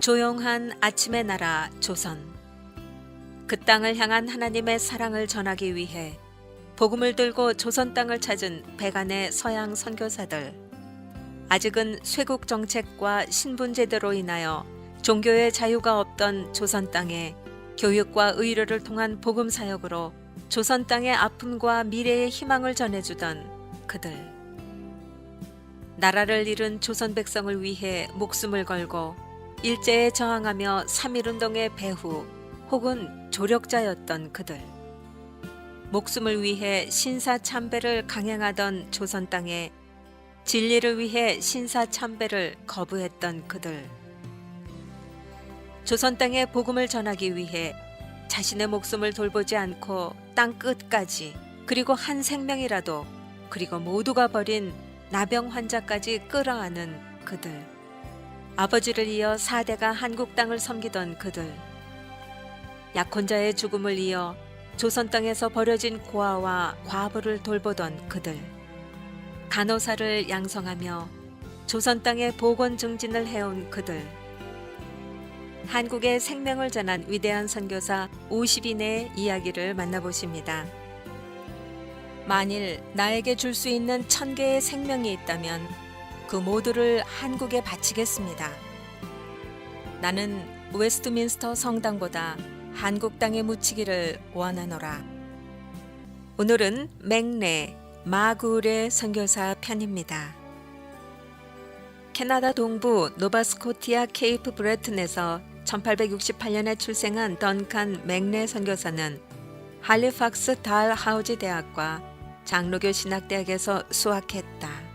조용한 아침의 나라 조선. 그 땅을 향한 하나님의 사랑을 전하기 위해 복음을 들고 조선 땅을 찾은 백안의 서양 선교사들. 아직은 쇄국 정책과 신분 제도로 인하여 종교의 자유가 없던 조선 땅에 교육과 의료를 통한 복음 사역으로 조선 땅의 아픔과 미래의 희망을 전해주던 그들. 나라를 잃은 조선 백성을 위해 목숨을 걸고 일제에 저항하며 3.1운동의 배후 혹은 조력자였던 그들. 목숨을 위해 신사참배를 강행하던 조선 땅에 진리를 위해 신사참배를 거부했던 그들. 조선 땅에 복음을 전하기 위해 자신의 목숨을 돌보지 않고 땅 끝까지, 그리고 한 생명이라도, 그리고 모두가 버린 나병 환자까지 끌어안은 그들. 아버지를 이어 4대가 한국 땅을 섬기던 그들. 약혼자의 죽음을 이어 조선 땅에서 버려진 고아와 과부를 돌보던 그들. 간호사를 양성하며 조선 땅에 보건 증진을 해온 그들. 한국의 생명을 전한 위대한 선교사 50인의 이야기를 만나보십니다. 만일 나에게 줄 수 있는 1000개의 생명이 있다면 그 모두를 한국에 바치겠습니다. 나는 웨스트민스터 성당보다 한국 땅에 묻히기를 원하노라. 오늘은 맥레 마구울의 선교사 편입니다. 캐나다 동부 노바스코티아 케이프 브레튼에서 1868년에 출생한 던칸 맥레 선교사는 할리팍스 달하우지 대학과 장로교 신학대학에서 수학했다.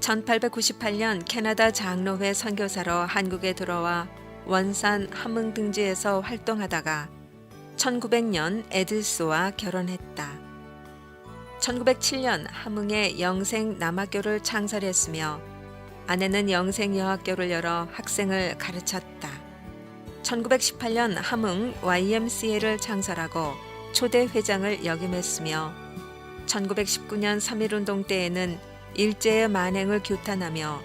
1898년 캐나다 장로회 선교사로 한국에 들어와 원산 함흥등지에서 활동하다가 1900년 에딜스와 결혼했다. 1907년 함흥에 영생 남학교를 창설했으며 아내는 영생 여학교를 열어 학생을 가르쳤다. 1918년 함흥 YMCA를 창설하고 초대 회장을 역임했으며 1919년 3.1운동 때에는 일제의 만행을 규탄하며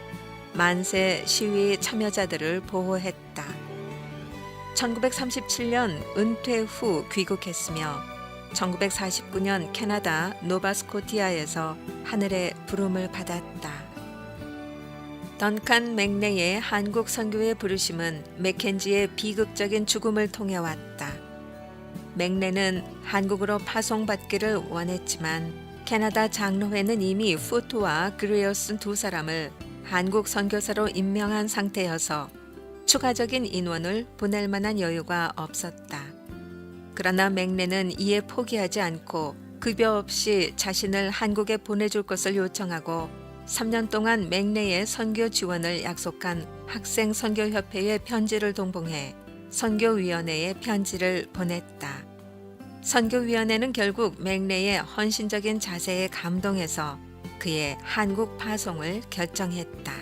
만세 시위 참여자들을 보호했다. 1937년 은퇴 후 귀국했으며 1949년 캐나다 노바스코티아에서 하늘의 부름을 받았다. 던칸 맥레의 한국 선교의 부르심은 맥켄지의 비극적인 죽음을 통해 왔다. 맥레는 한국으로 파송받기를 원했지만 캐나다 장로회는 이미 푸트와 그레어슨 두 사람을 한국 선교사로 임명한 상태여서 추가적인 인원을 보낼 만한 여유가 없었다. 그러나 맥레는 이에 포기하지 않고 급여 없이 자신을 한국에 보내줄 것을 요청하고 3년 동안 맥레의 선교 지원을 약속한 학생 선교협회에 편지를 동봉해 선교위원회에 편지를 보냈다. 선교위원회는 결국 맥레의 헌신적인 자세에 감동해서 그의 한국 파송을 결정했다.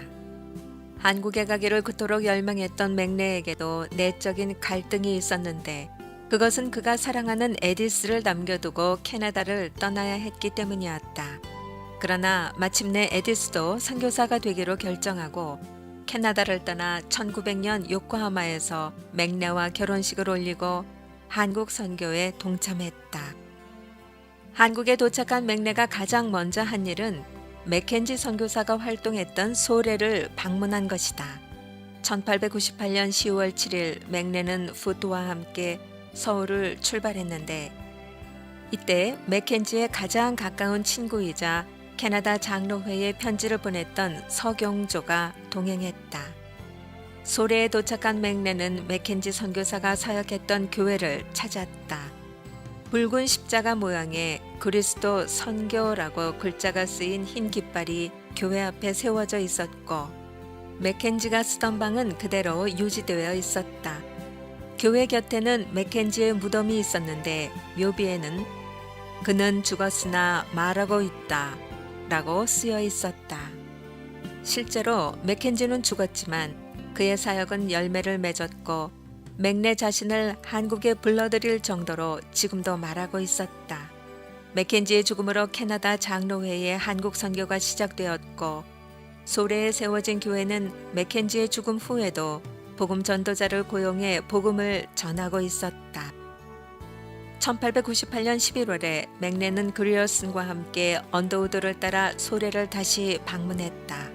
한국에 가기를 그토록 열망했던 맥레에게도 내적인 갈등이 있었는데 그것은 그가 사랑하는 에디스를 남겨두고 캐나다를 떠나야 했기 때문이었다. 그러나 마침내 에디스도 선교사가 되기로 결정하고 캐나다를 떠나 1900년 요코하마에서 맥레와 결혼식을 올리고 한국 선교에 동참했다. 한국에 도착한 맥레가 가장 먼저 한 일은 맥켄지 선교사가 활동했던 소래를 방문한 것이다. 1898년 10월 7일 맥레는 푸트와 함께 서울을 출발했는데 이때 맥켄지의 가장 가까운 친구이자 캐나다 장로회에 편지를 보냈던 서경조가 동행했다. 소래에 도착한 맥레는 맥켄지 선교사가 사역했던 교회를 찾았다. 붉은 십자가 모양의 그리스도 선교라고 글자가 쓰인 흰 깃발이 교회 앞에 세워져 있었고 맥켄지가 쓰던 방은 그대로 유지되어 있었다. 교회 곁에는 맥켄지의 무덤이 있었는데 묘비에는 그는 죽었으나 말하고 있다 라고 쓰여 있었다. 실제로 맥켄지는 죽었지만 그의 사역은 열매를 맺었고 맥레 자신을 한국에 불러들일 정도로 지금도 말하고 있었다. 맥켄지의 죽음으로 캐나다 장로회의 한국 선교가 시작되었고 소래에 세워진 교회는 맥켄지의 죽음 후에도 복음 전도자를 고용해 복음을 전하고 있었다. 1898년 11월에 맥레는 그리어슨과 함께 언더우드를 따라 소래를 다시 방문했다.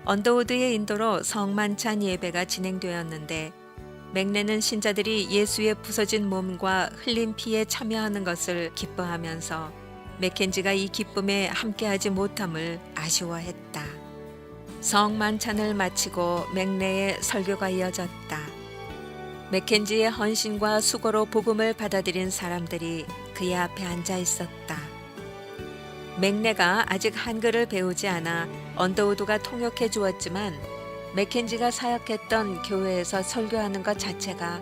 언더우드의 인도로 성만찬 예배가 진행되었는데 맥레는 신자들이 예수의 부서진 몸과 흘린 피에 참여하는 것을 기뻐하면서 맥켄지가 이 기쁨에 함께하지 못함을 아쉬워했다. 성만찬을 마치고 맥레의 설교가 이어졌다. 맥켄지의 헌신과 수고로 복음을 받아들인 사람들이 그의 앞에 앉아 있었다. 맥레가 아직 한글을 배우지 않아 언더우드가 통역해 주었지만 맥켄지가 사역했던 교회에서 설교하는 것 자체가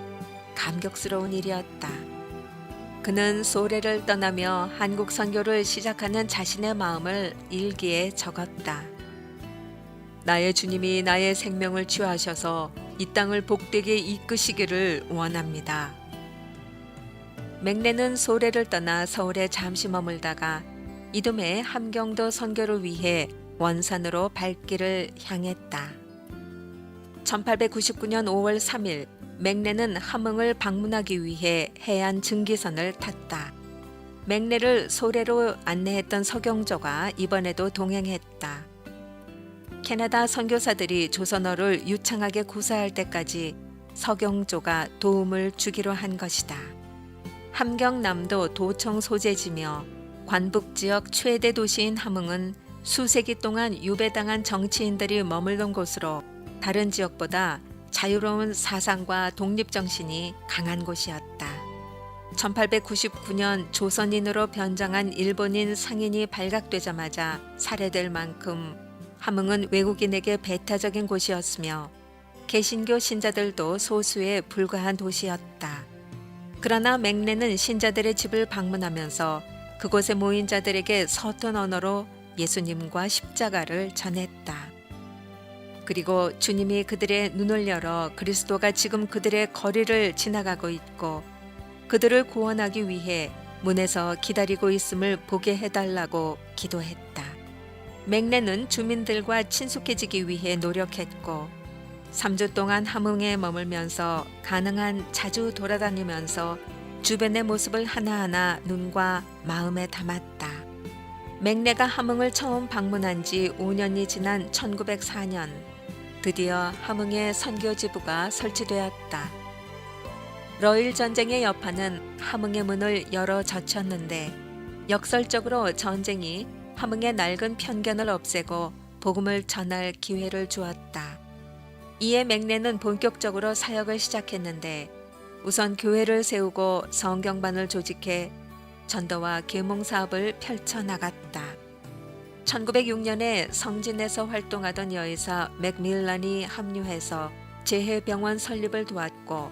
감격스러운 일이었다. 그는 소래를 떠나며 한국 선교를 시작하는 자신의 마음을 일기에 적었다. 나의 주님이 나의 생명을 취하셔서 이 땅을 복되게 이끄시기를 원합니다. 맥레는 소래를 떠나 서울에 잠시 머물다가 이듬해 함경도 선교를 위해 원산으로 발길을 향했다. 1899년 5월 3일 맥레는 함흥을 방문하기 위해 해안 증기선을 탔다. 맥레를 소래로 안내했던 서경조가 이번에도 동행했다. 캐나다 선교사들이 조선어를 유창하게 구사할 때까지 서경조가 도움을 주기로 한 것이다. 함경남도 도청 소재지며 관북지역 최대 도시인 함흥은 수세기 동안 유배당한 정치인들이 머물던 곳으로 다른 지역보다 자유로운 사상과 독립정신이 강한 곳이었다. 1899년 조선인으로 변장한 일본인 상인이 발각되자마자 살해될 만큼 함흥은 외국인에게 배타적인 곳이었으며 개신교 신자들도 소수에 불과한 도시였다. 그러나 맥레는 신자들의 집을 방문하면서 그곳에 모인 자들에게 서툰 언어로 예수님과 십자가를 전했다. 그리고 주님이 그들의 눈을 열어 그리스도가 지금 그들의 거리를 지나가고 있고 그들을 구원하기 위해 문에서 기다리고 있음을 보게 해달라고 기도했다. 맥레는 주민들과 친숙해지기 위해 노력했고 3주 동안 함흥에 머물면서 가능한 자주 돌아다니면서 주변의 모습을 하나하나 눈과 마음에 담았다. 맥레가 함흥을 처음 방문한 지 5년이 지난 1904년 드디어 함흥에 선교지부가 설치되었다. 러일 전쟁의 여파는 함흥의 문을 열어 젖혔는데 역설적으로 전쟁이 함흥의 낡은 편견을 없애고 복음을 전할 기회를 주었다. 이에 맥레는 본격적으로 사역을 시작했는데 우선 교회를 세우고 성경반을 조직해 전도와 계몽 사업을 펼쳐나갔다. 1906년에 성진에서 활동하던 여의사 맥밀런이 합류해서 재해병원 설립을 도왔고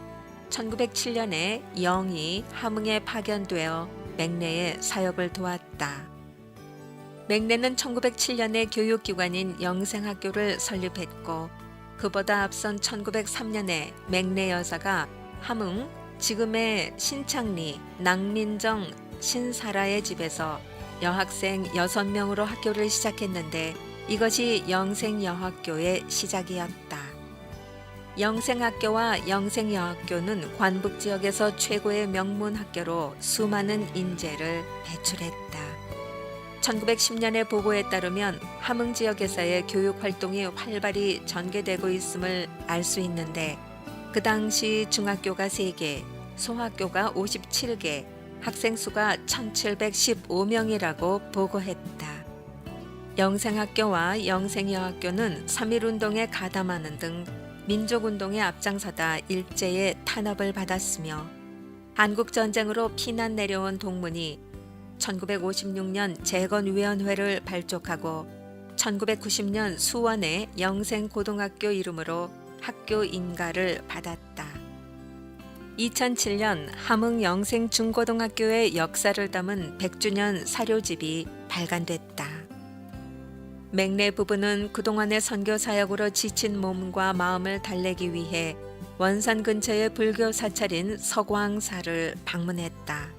1907년에 영이 함흥에 파견되어 맥레의 사역을 도왔다. 맥레는 1907년에 교육기관인 영생학교를 설립했고 그보다 앞선 1903년에 맥레 여사가 함흥 지금의 신창리 낭민정 신사라의 집에서 여학생 6명으로 학교를 시작했는데 이것이 영생여학교의 시작이었다. 영생학교와 영생여학교는 관북지역에서 최고의 명문 학교로 수많은 인재를 배출했다. 1910년의 보고에 따르면 함흥 지역에서의 교육 활동이 활발히 전개되고 있음을 알 수 있는데 그 당시 중학교가 3개, 소학교가 57개, 학생 수가 1715명이라고 보고했다. 영생학교와 영생여학교는 3.1운동에 가담하는 등 민족운동에 앞장서다 일제의 탄압을 받았으며 한국전쟁으로 피난 내려온 동문이 1956년 재건위원회를 발족하고 1990년 수원의 영생고등학교 이름으로 학교 인가를 받았다. 2007년 함흥 영생중고등학교의 역사를 담은 100주년 사료집이 발간됐다. 맥레 부부는 그동안의 선교 사역으로 지친 몸과 마음을 달래기 위해 원산 근처의 불교 사찰인 서광사를 방문했다.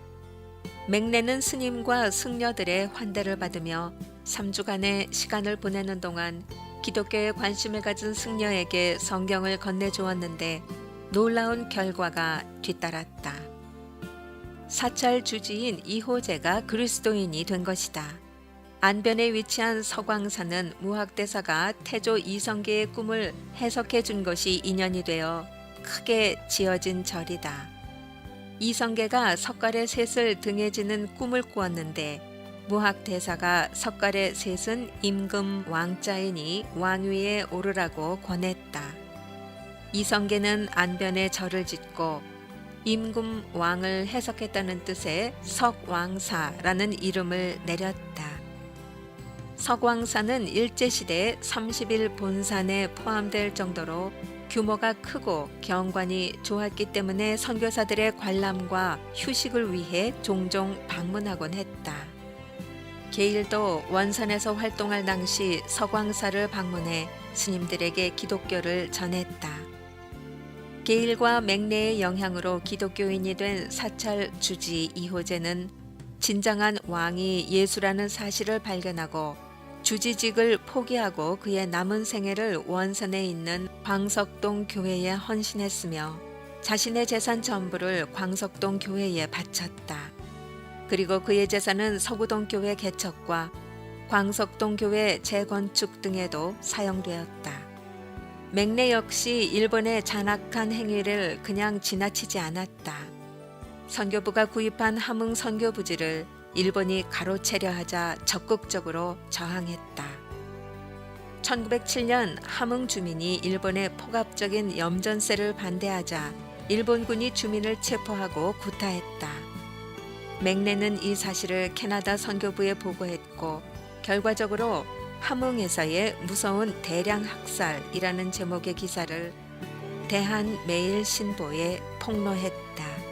맥레는 스님과 승려들의 환대를 받으며 3주간의 시간을 보내는 동안 기독교에 관심을 가진 승려에게 성경을 건네주었는데 놀라운 결과가 뒤따랐다. 사찰 주지인 이호재가 그리스도인이 된 것이다. 안변에 위치한 서광사는 무학대사가 태조 이성계의 꿈을 해석해 준 것이 인연이 되어 크게 지어진 절이다. 이성계가 석가래 셋을 등에 지는 꿈을 꾸었는데 무학대사가 석가래 셋은 임금 왕자이니 왕위에 오르라고 권했다. 이성계는 안변에 절을 짓고 임금 왕을 해석했다는 뜻의 석왕사라는 이름을 내렸다. 석왕사는 일제시대 30일 본산에 포함될 정도로 규모가 크고 경관이 좋았기 때문에 선교사들의 관람과 휴식을 위해 종종 방문하곤 했다. 게일도 원산에서 활동할 당시 석왕사를 방문해 스님들에게 기독교를 전했다. 게일과 맹래의 영향으로 기독교인이 된 사찰 주지 이호재는 진정한 왕이 예수라는 사실을 발견하고 주지직을 포기하고 그의 남은 생애를 원산에 있는 광석동 교회에 헌신했으며 자신의 재산 전부를 광석동 교회에 바쳤다. 그리고 그의 재산은 서구동 교회 개척과 광석동 교회 재건축 등에도 사용되었다. 맹래 역시 일본의 잔악한 행위를 그냥 지나치지 않았다. 선교부가 구입한 함흥 선교부지를 일본이 가로채려 하자 적극적으로 저항했다. 1907년 함흥 주민이 일본의 폭압적인 염전세를 반대하자 일본군이 주민을 체포하고 구타했다. 맹래는 이 사실을 캐나다 선교부에 보고했고 결과적으로 함흥에서의 무서운 대량 학살이라는 제목의 기사를 대한매일신보에 폭로했다.